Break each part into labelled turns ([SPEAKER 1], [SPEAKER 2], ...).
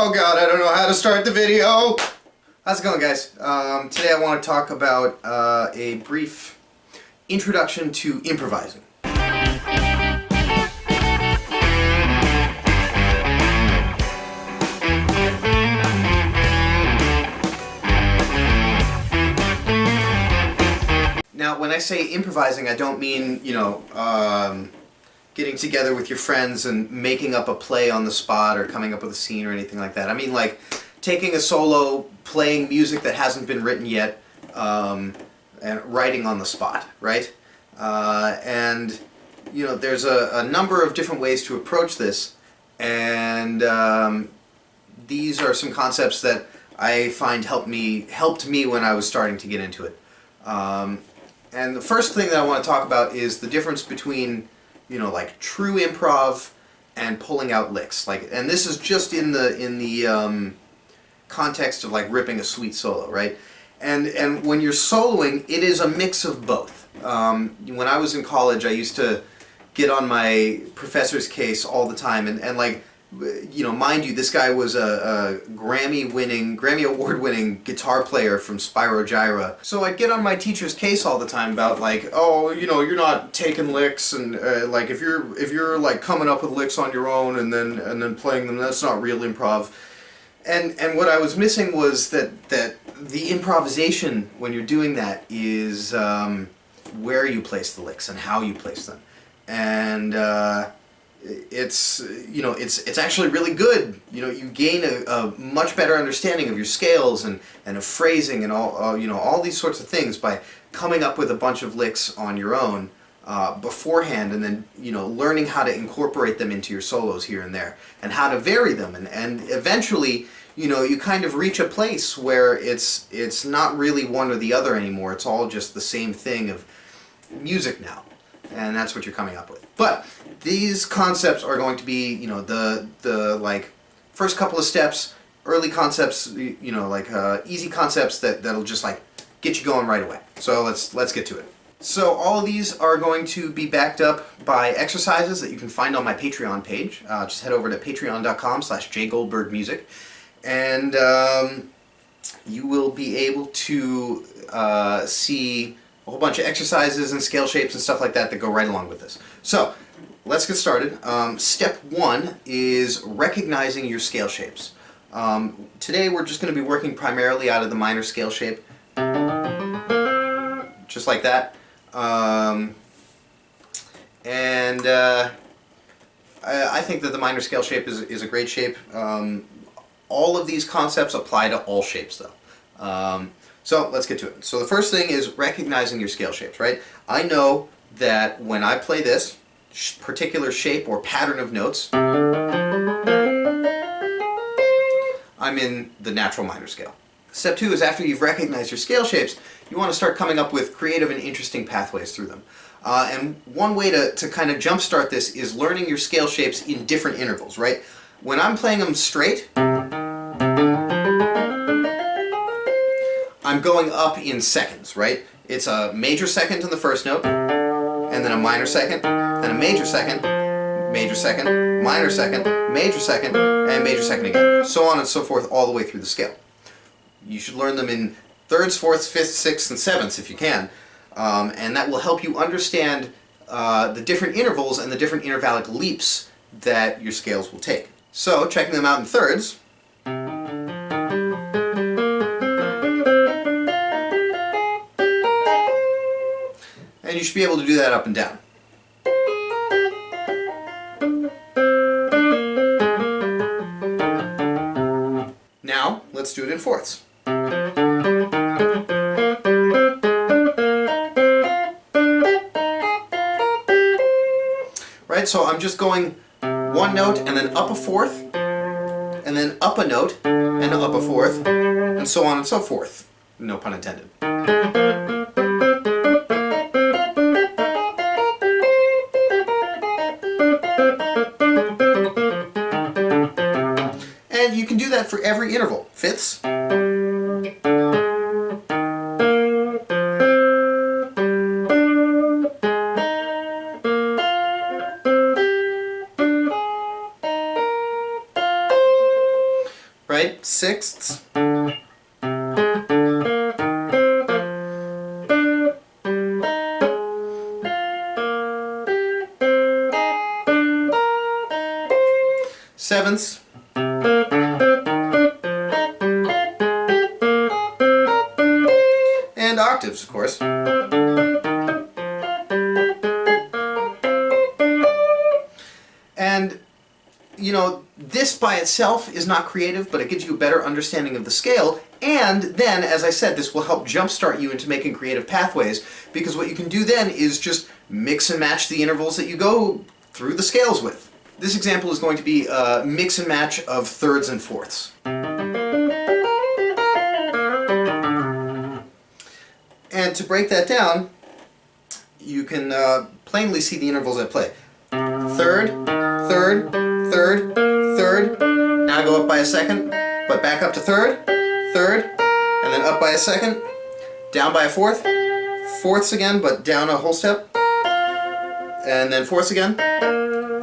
[SPEAKER 1] Oh god, I don't know how to start the video! How's it going, guys? Today I want to talk about a brief introduction to improvising. Now, when I say improvising, I don't mean, getting together with your friends and making up a play on the spot or coming up with a scene or anything like that. I mean, like, taking a solo, playing music that hasn't been written yet, and writing on the spot, right? There's a number of different ways to approach this, and these are some concepts that I find helped me when I was starting to get into it. And the first thing that I want to talk about is the difference between, like true improv and pulling out licks. And this is just in the context of like ripping a sweet solo, right? And when you're soloing, it is a mix of both. When I was in college, I used to get on my professor's case all the time, and like, mind you, this guy was a Grammy award-winning guitar player from Spyro Gyra. So I'd get on my teacher's case all the time about like, oh, you're not taking licks, and like if you're like coming up with licks on your own and then playing them, that's not real improv. And what I was missing was that the improvisation when you're doing that is where you place the licks and how you place them, and it's actually really good. You gain a much better understanding of your scales and of phrasing and all these sorts of things by coming up with a bunch of licks on your own beforehand, and then learning how to incorporate them into your solos here and there, and how to vary them, and eventually you kind of reach a place where it's not really one or the other anymore. It's all just the same thing of music now. And that's what you're coming up with. But these concepts are going to be, the like first couple of steps, early concepts, easy concepts that'll just like get you going right away. So let's get to it. So all of these are going to be backed up by exercises that you can find on my Patreon page. Just head over to patreon.com/jgoldbergmusic, and you will be able to see a whole bunch of exercises and scale shapes and stuff like that that go right along with this. So, let's get started. Step one is recognizing your scale shapes. Today we're just going to be working primarily out of the minor scale shape, just like that. I think that the minor scale shape is a great shape. All of these concepts apply to all shapes, though. So let's get to it. So the first thing is recognizing your scale shapes, right? I know that when I play this particular shape or pattern of notes, I'm in the natural minor scale. Step two is, after you've recognized your scale shapes, you want to start coming up with creative and interesting pathways through them. And one way to kind of jumpstart this is learning your scale shapes in different intervals, right? When I'm playing them straight, I'm going up in seconds, right? It's a major second in the first note, and then a minor second, then a major second, minor second, major second, and major second again. So on and so forth all the way through the scale. You should learn them in thirds, fourths, fifths, sixths, and sevenths if you can, and that will help you understand the different intervals and the different intervallic leaps that your scales will take. So, checking them out in thirds, and you should be able to do that up and down. Now, let's do it in fourths. Right, so I'm just going one note and then up a fourth, and then up a note and up a fourth, and so on and so forth. No pun intended. And you can do that for every interval. Fifths. right? Sixths. Sevenths. And octaves, of course. And, you know, this by itself is not creative, but it gives you a better understanding of the scale. And then, as I said, this will help jumpstart you into making creative pathways, because what you can do then is just mix and match the intervals that you go through the scales with. This example is going to be a mix and match of thirds and fourths. And to break that down, you can plainly see the intervals at play. Third, third, third, third. Now I go up by a second, but back up to third, third, and then up by a second, down by a fourth, fourths again, but down a whole step, and then fourths again, down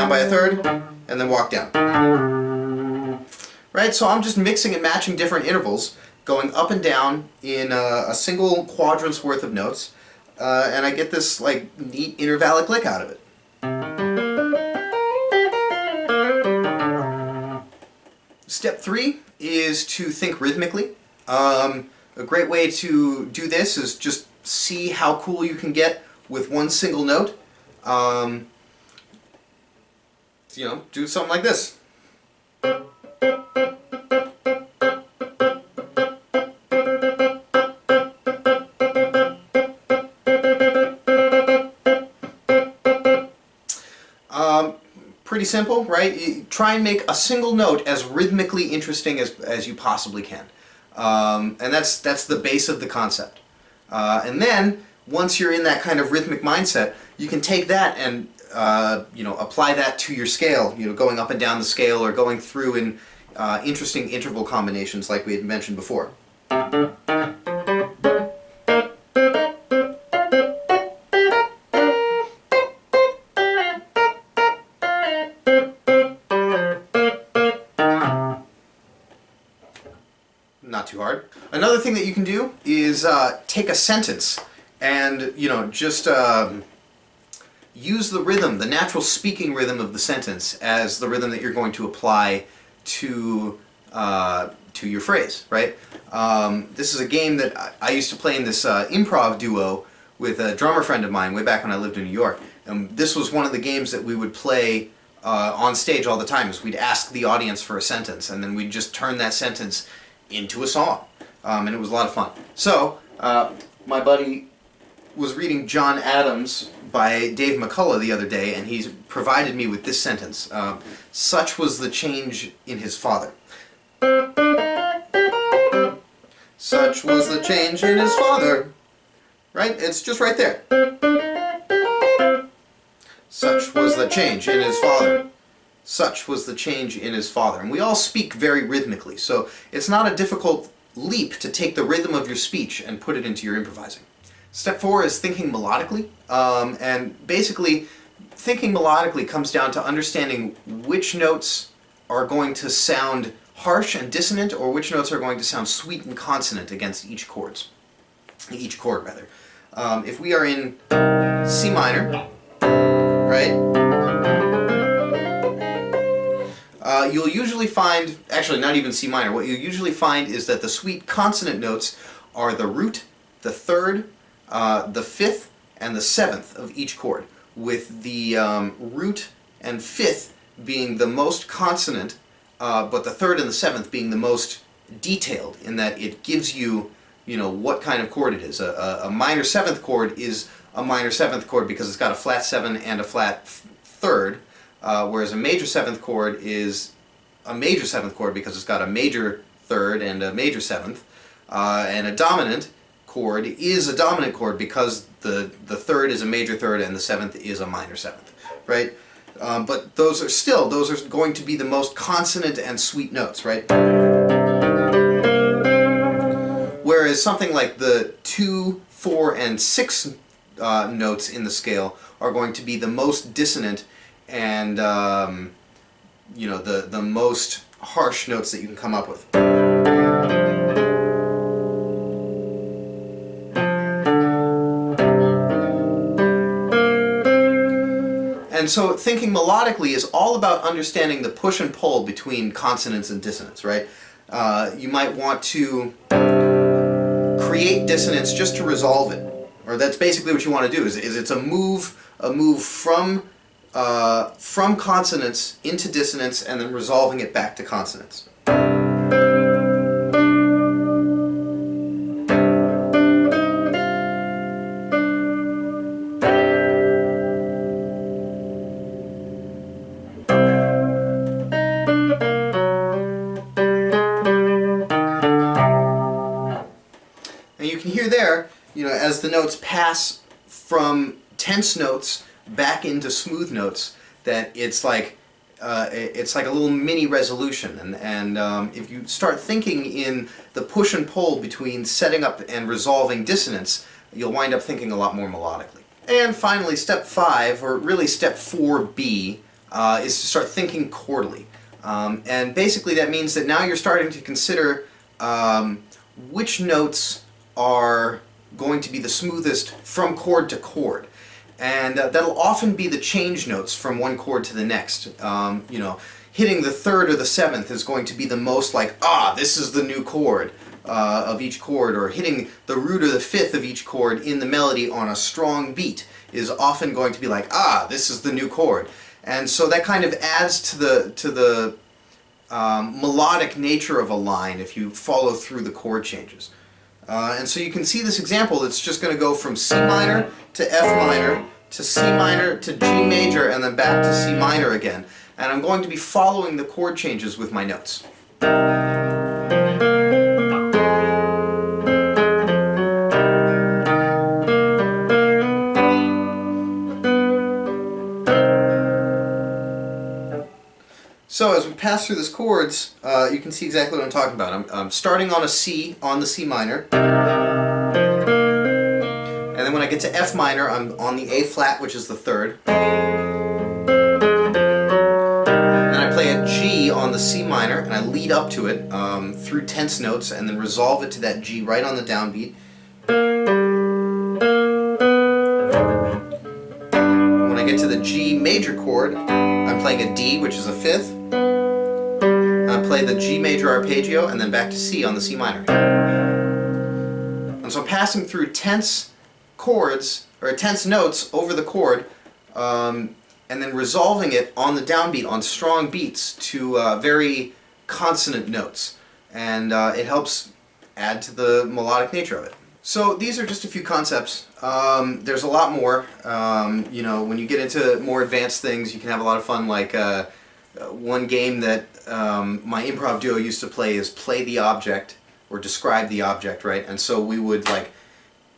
[SPEAKER 1] by a third, and then walk down. Right, so I'm just mixing and matching different intervals, going up and down in a single quadrant's worth of notes, and I get this like neat intervallic lick out of it. Step 3 is to think rhythmically. A great way to do this is just see how cool you can get with one single note. You know, do something like this. Pretty simple, right? You try and make a single note as rhythmically interesting as you possibly can. And that's the base of the concept. And then, once you're in that kind of rhythmic mindset, you can take that and you know, apply that to your scale, you know, going up and down the scale or going through in interesting interval combinations like we had mentioned before. Not too hard. Another thing that you can do is take a sentence and, you know, just use the rhythm, the natural speaking rhythm of the sentence as the rhythm that you're going to apply to your phrase, right? This is a game that I used to play in this improv duo with a drummer friend of mine way back when I lived in New York. This was one of the games that we would play on stage all the time. Is we'd ask the audience for a sentence, and then we'd just turn that sentence into a song, and it was a lot of fun. So, my buddy was reading John Adams by Dave McCullough the other day, and he's provided me with this sentence. Such was the change in his father. Such was the change in his father. Right? It's just right there. Such was the change in his father. Such was the change in his father. And we all speak very rhythmically, so it's not a difficult leap to take the rhythm of your speech and put it into your improvising. Step 4 is thinking melodically, and basically thinking melodically comes down to understanding which notes are going to sound harsh and dissonant, or which notes are going to sound sweet and consonant against each chord. If we are in C minor, right? You'll usually find, actually not even C minor, what you'll usually find is that the sweet consonant notes are the root, the third, the fifth, and the seventh of each chord, with the root and fifth being the most consonant, but the third and the seventh being the most detailed, in that it gives you, you know, what kind of chord it is. A minor seventh chord is a minor seventh chord because it's got a flat 7 and a flat third, whereas a major seventh chord is a major seventh chord because it's got a major third and a major seventh, and a dominant chord is a dominant chord because the third is a major third and the seventh is a minor seventh, right? But those are going to be the most consonant and sweet notes, right? Whereas something like the 2, 4, and 6 notes in the scale are going to be the most dissonant and you know, the most harsh notes that you can come up with. And so thinking melodically is all about understanding the push and pull between consonance and dissonance, right? You might want to create dissonance just to resolve it, or that's basically what you want to do. Is it's a move from consonance into dissonance and then resolving it back to consonance. And you can hear there, as the notes pass from tense notes back into smooth notes, that it's like a little mini resolution. And if you start thinking in the push and pull between setting up and resolving dissonance, you'll wind up thinking a lot more melodically. And finally, step 5, or really step 4B, is to start thinking chordally. And basically that means that now you're starting to consider which notes are going to be the smoothest from chord to chord. And that'll often be the change notes from one chord to the next. Hitting the 3rd or the 7th is going to be the most like, this is the new chord of each chord, or hitting the root or the 5th of each chord in the melody on a strong beat is often going to be like, this is the new chord. And so that kind of adds to the melodic nature of a line if you follow through the chord changes. And so you can see this example. It's just going to go from C minor to F minor to C minor to G major and then back to C minor again. And I'm going to be following the chord changes with my notes. So as we pass through these chords, you can see exactly what I'm talking about. I'm starting on a C, on the C minor, and then when I get to F minor, I'm on the A flat, which is the 3rd, and I play a G on the C minor, and I lead up to it through tense notes, and then resolve it to that G right on the downbeat. When I get to the G major chord, I'm playing a D, which is a 5th. I play the G major arpeggio and then back to C on the C minor. And so I'm passing through tense chords, or tense notes over the chord, and then resolving it on the downbeat, on strong beats, to very consonant notes. And it helps add to the melodic nature of it. So these are just a few concepts. There's a lot more. When you get into more advanced things, you can have a lot of fun. Like one game that my improv duo used to play is play the object, or describe the object, right? And so we would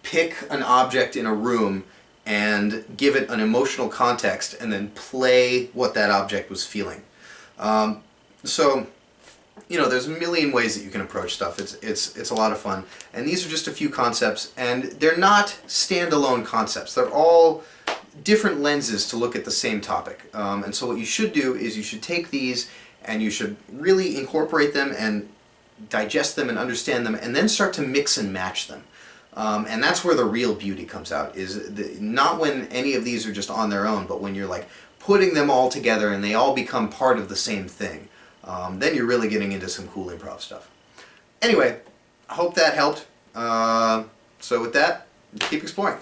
[SPEAKER 1] pick an object in a room and give it an emotional context and then play what that object was feeling. There's a million ways that you can approach stuff. It's a lot of fun. And these are just a few concepts, and they're not standalone concepts. They're all different lenses to look at the same topic. And so what you should do is you should take these and you should really incorporate them and digest them and understand them, and then start to mix and match them. And that's where the real beauty comes out, is not when any of these are just on their own, but when you're putting them all together and they all become part of the same thing. Then you're really getting into some cool improv stuff. Anyway, I hope that helped. So with that, keep exploring.